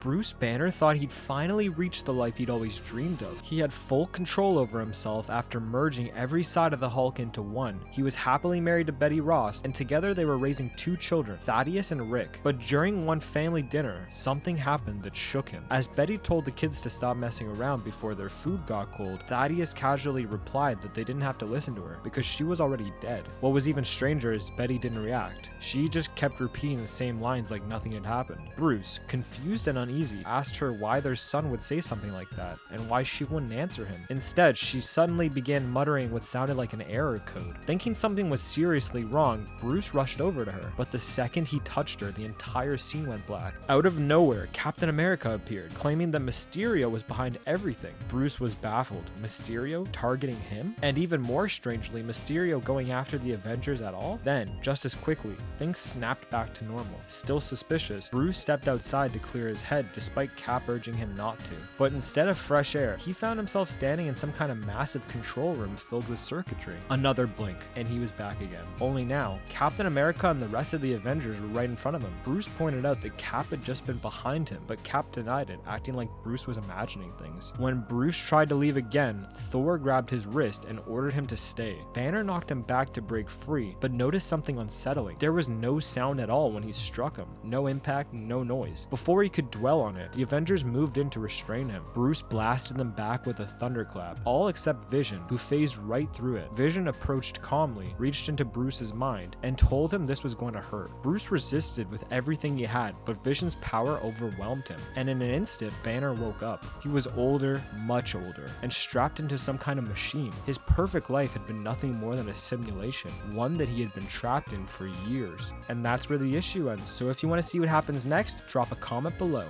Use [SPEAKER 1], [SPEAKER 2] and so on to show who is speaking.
[SPEAKER 1] Bruce Banner thought he'd finally reached the life he'd always dreamed of. He had full control over himself after merging every side of the Hulk into one. He was happily married to Betty Ross, and together they were raising 2 children, Thaddeus and Rick. But during one family dinner, something happened that shook him. As Betty told the kids to stop messing around before their food got cold, Thaddeus casually replied that they didn't have to listen to her because she was already dead. What was even stranger is Betty didn't react. She just kept repeating the same lines like nothing had happened. Bruce, confused and uneasy, asked her why their son would say something like that and why she wouldn't answer him. Instead, she suddenly began muttering what sounded like an error code. Thinking something was seriously wrong, Bruce rushed over to her, but the second he touched her, the entire scene went black. Out of nowhere, Captain America appeared, claiming that Mysterio was behind everything. Bruce was baffled. Mysterio targeting him? And even more strangely, Mysterio going after the Avengers at all? Then, just as quickly, things snapped back to normal. Still suspicious, Bruce stepped outside to clear his head despite Cap urging him not to. But instead of fresh air, he found himself standing in some kind of massive control room filled with circuitry. Another blink, and he was back again. Only now, Captain America and the rest of the Avengers were right in front of him. Bruce pointed out that Cap had just been behind him, but Cap denied it, acting like Bruce was imagining things. When Bruce tried to leave again, Thor grabbed his wrist and ordered him to stay. Banner knocked him back to break free, but noticed something unsettling. There was no sound at all when he struck him. No impact, no noise. Before he could dwell on it, the Avengers moved in to restrain him. Bruce blasted them back with a thunderclap, all except Vision, who phased right through it. Vision approached calmly, reached into Bruce's mind, and told him this was going to hurt. Bruce resisted with everything he had, but Vision's power overwhelmed him, and in an instant, Banner woke up. He was older, much older, and strapped into some kind of machine. His perfect life had been nothing more than a simulation, one that he had been trapped in for years. And that's where the issue ends, so if you want to see what happens next, drop a comment below.